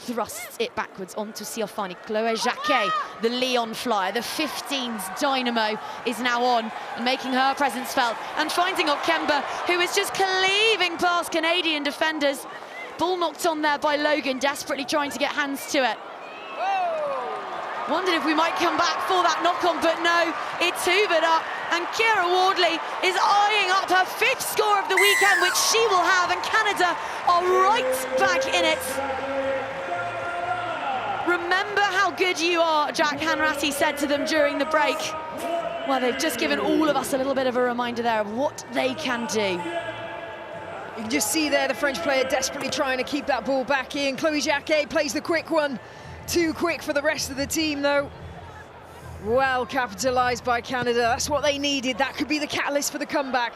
thrusts it backwards onto Siofani. Chloé Jacquet, the Lyon flyer, the 15's dynamo, is now on and making her presence felt and finding Okemba, who is just cleaving past Canadian defenders. Ball knocked on there by Logan, desperately trying to get hands to it. Wondered if we might come back for that knock-on, but no, it's hoovered up, and Kira Wardley is eyeing up her 5th score of the weekend, which she will have, and Canada are right back in it. Remember how good you are, Jack Hanratty said to them during the break. Well, they've just given all of us a little bit of a reminder there of what they can do. You can just see there the French player desperately trying to keep that ball back in. Chloé Jacquet plays the quick one. Too quick for the rest of the team, though. Well capitalised by Canada. That's what they needed. That could be the catalyst for the comeback.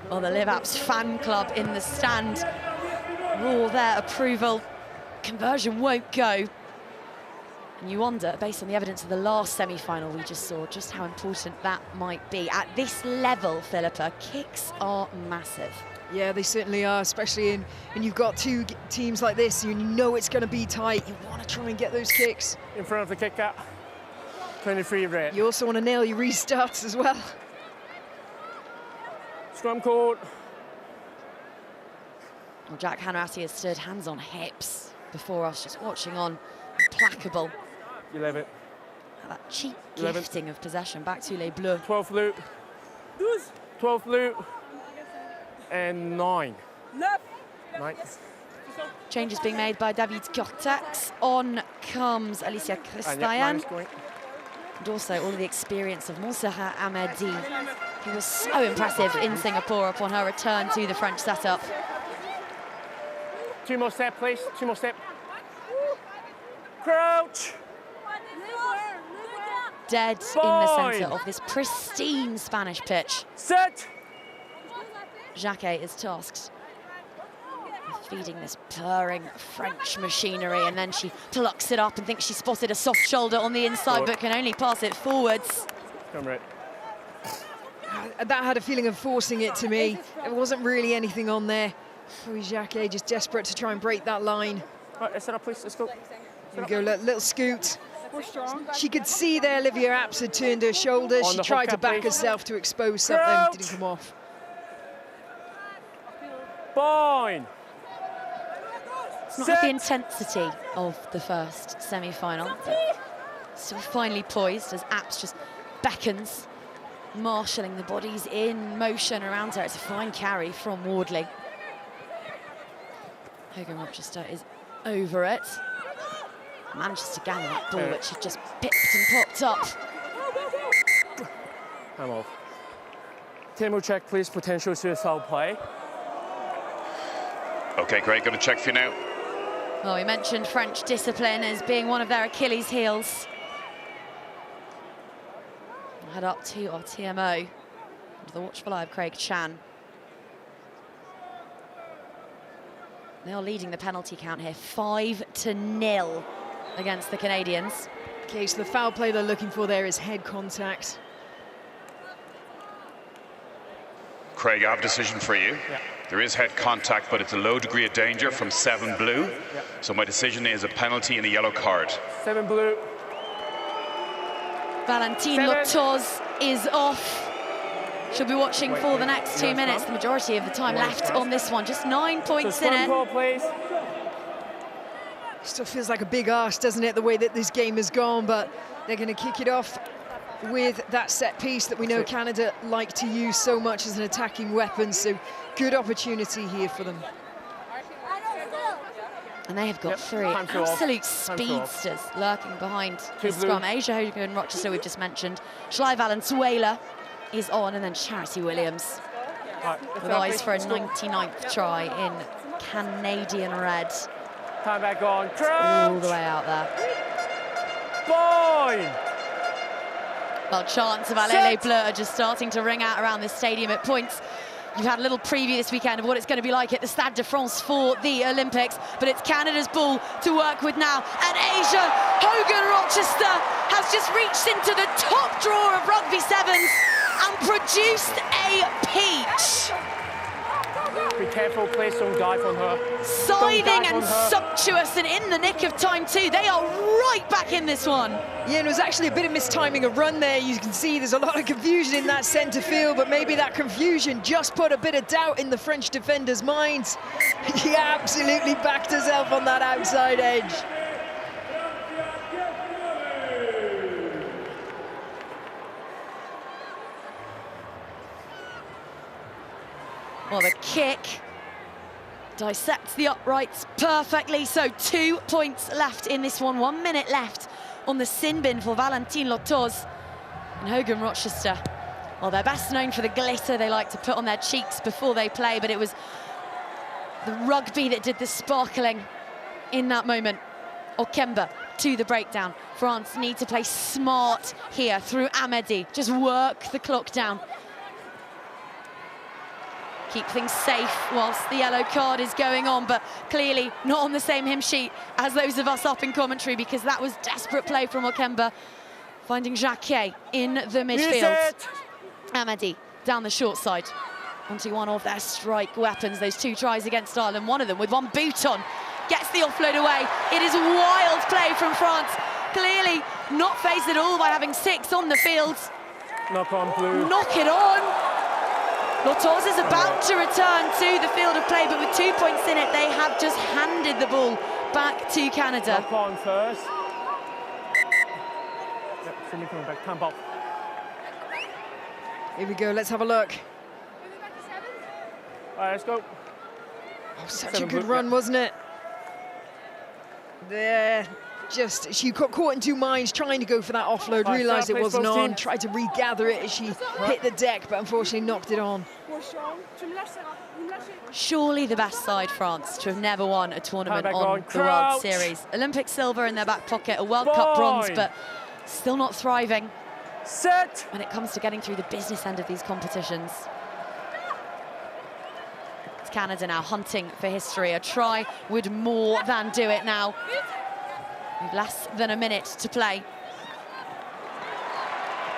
Well, the Live Apps fan club in the stand roar their approval. Conversion won't go. And you wonder, based on the evidence of the last semi-final we just saw, just how important that might be. At this level, Philippa, kicks are massive. Yeah, they certainly are, especially when you've got two teams like this, and you know it's going to be tight. You want to try and get those kicks. In front of the kick out, 23 red. You also want to nail your restarts as well. Scrum court. Well, Jack Hanratty has stood hands on hips before us, just watching on, implacable. 11. That cheap 11. gifting of possession back to Les Bleus. 12th loop. 12th loop. And 9. 9. Changes being made by David Cortex. On comes Alicia Christayan. And also all of the experience of Montserrat Amadi, who was so impressive in Singapore upon her return to the French setup. 2 more step, please. 2 more step. Crouch. Dead in the centre of this pristine Spanish pitch. Set. Jacquet is tasked with feeding this purring French machinery, and then she plucks it up and thinks she spotted a soft shoulder on the inside, but can only pass it forwards. Come right. That had a feeling of forcing it to me. There wasn't really anything on there. Chloé Jacquet just desperate to try and break that line. All right, let's set up, please. Let's go. Here we go, little scoot. She could see there Olivia Apps had turned her shoulders. She tried to back herself to expose something, didn't come off. Fine. It's not with the intensity of the first semi-final. Still finely poised as Apps just beckons, marshalling the bodies in motion around her. It's a fine carry from Wardley. Hogan Rochester is over it. Manages to gather that ball, which she just picked and popped up. I'm off. Tim will check, please, potential suicide play. Okay, great, going to check for you now. Well, we mentioned French discipline as being one of their Achilles heels. We'll head up to our TMO, under the watchful eye of Craig Chan. They are leading the penalty count here, 5-0 against the Canadians. Okay, so the foul play they're looking for there is head contact. Craig, I have a decision for you. Yeah. There is head contact, but it's a low degree of danger from 7 blue. Yeah. So my decision is a penalty and a yellow card. 7 blue. Valentine Loptoz is off. She'll be watching for the next 2 minutes, the majority of the time left on this one. Just 9 points in it. Call, please. Still feels like a big arse, doesn't it, the way that this game has gone, but they're going to kick it off with that set piece that we know Canada like to use so much as an attacking weapon, so good opportunity here for them. And they have got 3 absolute speedsters lurking behind the scrum. Asia Hogan Rochester, we've just mentioned. Shlai Valenzuela is on, and then Charity Williams with eyes for a 99th try in Canadian red. Time back on. All the way out there. Fine. Well, chants of Les Bleus are just starting to ring out around this stadium at points. You've had a little preview this weekend of what it's going to be like at the Stade de France for the Olympics, but it's Canada's ball to work with now. And Asia Hogan Rochester has just reached into the top drawer of Rugby Sevens and produced a peach. Be careful, please don't dive on her. Scything and sumptuous, and in the nick of time too. They are right back in this one. Yeah, and it was actually a bit of mistiming a run there. You can see there's a lot of confusion in that centre field, but maybe that confusion just put a bit of doubt in the French defenders' minds. He absolutely backed herself on that outside edge. Well, the kick dissects the uprights perfectly. So 2 points left in this one. 1 minute left on the sin bin for Valentine Lotoz and Hogan Rochester. Well, they're best known for the glitter they like to put on their cheeks before they play, but it was the rugby that did the sparkling in that moment. Okemba to the breakdown. France need to play smart here through Amedi. Just work the clock down. Keep things safe whilst the yellow card is going on, but clearly not on the same hymn sheet as those of us up in commentary, because that was desperate play from Okemba, finding Jacquet in the midfield. Amedi down the short side onto one of their strike weapons. Those 2 tries against Ireland, one of them with one boot on, gets the offload away. It is wild play from France, clearly not phased at all by having 6 on the field. Knock on, Blue. Knock it on. Lotoz is about to return to the field of play, but with 2 points in it, they have just handed the ball back to Canada. Knock on first. Yep, Sydney coming back, camp up. Here we go, let's have a look. All right, let's go. Oh, such a good run, wasn't it? There, just, she got caught in 2 minds trying to go for that offload, realised it wasn't on, tried to regather it as she hit the deck, but unfortunately knocked it on. Surely the best side, France, to have never won a tournament on the World Series. Olympic silver in their back pocket, a World Cup bronze, but still not thriving when it comes to getting through the business end of these competitions. It's Canada now hunting for history. A try would more than do it now. Less than a minute to play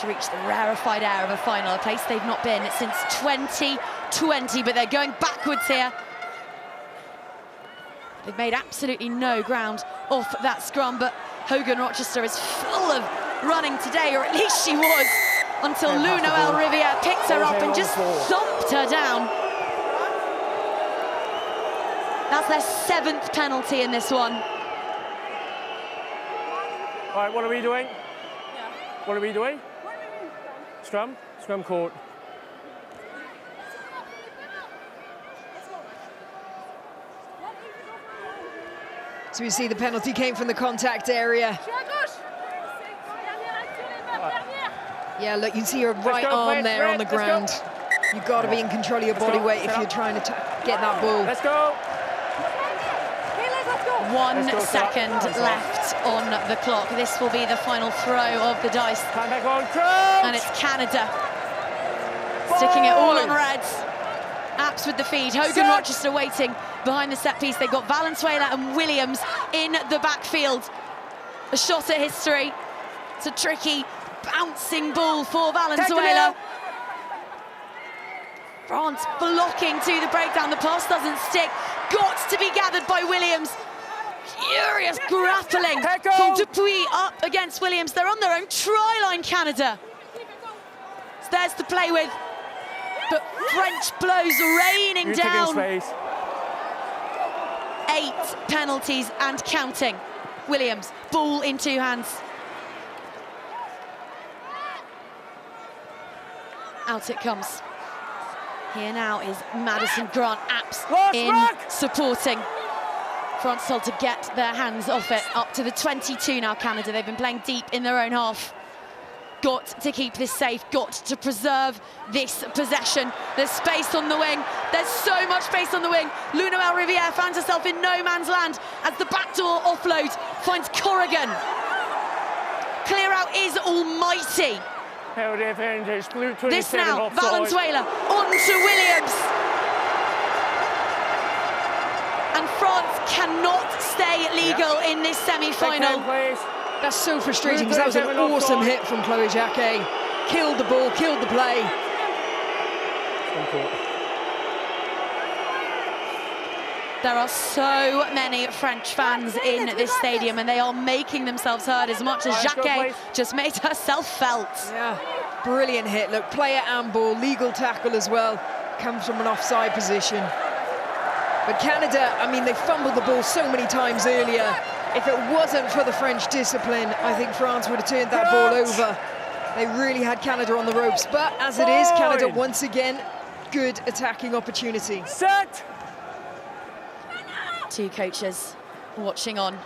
to reach the rarefied air of a final, a place they've not been since 2020, but they're going backwards here. They've made absolutely no ground off that scrum, but Hogan Rochester is full of running today, or at least she was, until Lou Noel Riviere picked her up and just thumped her down. That's their 7th penalty in this one. All right, what are we doing? What are we doing? Scrum? Scrum court. So we see the penalty came from the contact area. Yeah, look, you can see her right arm there on the ground. You've got to be in control of your body weight if you're trying to get that ball. Let's go. 1 second left on the clock. This will be the final throw of the dice. And it's Canada sticking it all on reds. Apps with the feed. Hogan Rochester waiting behind the set piece. They've got Valenzuela and Williams in the backfield. A shot at history. It's a tricky bouncing ball for Valenzuela. France blocking to the breakdown. The pass doesn't stick. Got to be gathered by Williams. Furious grappling from Dupuis up against Williams. They're on their own try line, Canada. So there's to play with. But French blows raining down. 8 penalties and counting. Williams, ball in 2 hands. Out it comes. Here now is Madison Grant Apps in supporting. France told to get their hands off it. Up to the 22 now, Canada. They've been playing deep in their own half. Got to keep this safe, got to preserve this possession. There's space on the wing. There's so much space on the wing. Lou Noel Riviere finds herself in no man's land as the backdoor offload finds Corrigan. Clear out is almighty. This now, Valenzuela onto Williams. And France cannot stay legal in this semi-final. That's so frustrating because that was an awesome hit from Chloe Jacquet. Killed the ball, killed the play. There are so many French fans in this stadium, and they are making themselves heard as much as Jacquet just made herself felt. Yeah, brilliant hit. Look, player and ball, legal tackle as well. Comes from an offside position. But Canada, I mean, they fumbled the ball so many times earlier. If it wasn't for the French discipline, I think France would have turned that ball over. They really had Canada on the ropes. But as it is, Canada once again, good attacking opportunity. Set! Two coaches watching on.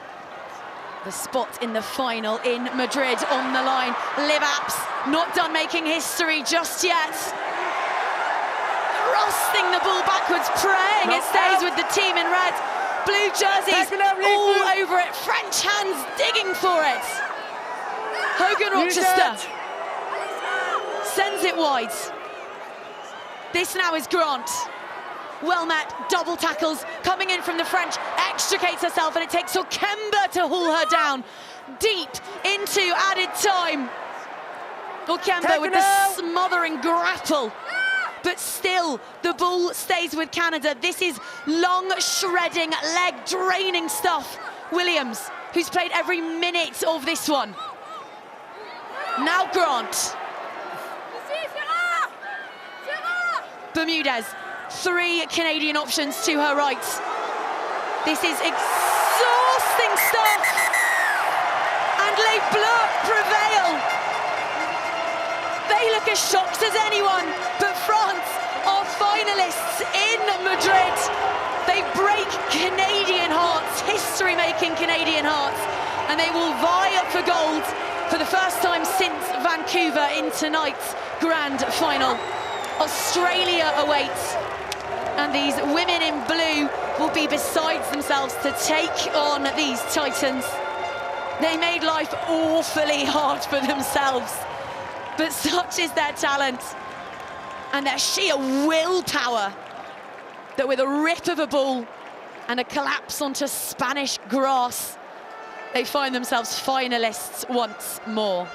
The spot in the final in Madrid on the line. Liv Apps not done making history just yet. Thrusting the ball backwards, praying it stays with the team in red. Blue jerseys all over it. French hands digging for it. Hogan Rochester sends it wide. This now is Grant. Well met, double tackles, coming in from the French, extricates herself, and it takes Okemba to haul her down deep into added time. Okemba with the smothering grapple, but still the ball stays with Canada. This is long, shredding, leg-draining stuff. Williams, who's played every minute of this one. Now Grant. Bermudez. 3 Canadian options to her right. This is exhausting stuff. And Les Bleus prevail. They look as shocked as anyone, but France are finalists in Madrid. They break Canadian hearts, history-making Canadian hearts, and they will vie for gold for the first time since Vancouver in tonight's grand final. Australia awaits. And these women in blue will be besides themselves to take on these Titans. They made life awfully hard for themselves, but such is their talent and their sheer willpower that with a rip of a ball and a collapse onto Spanish grass, they find themselves finalists once more.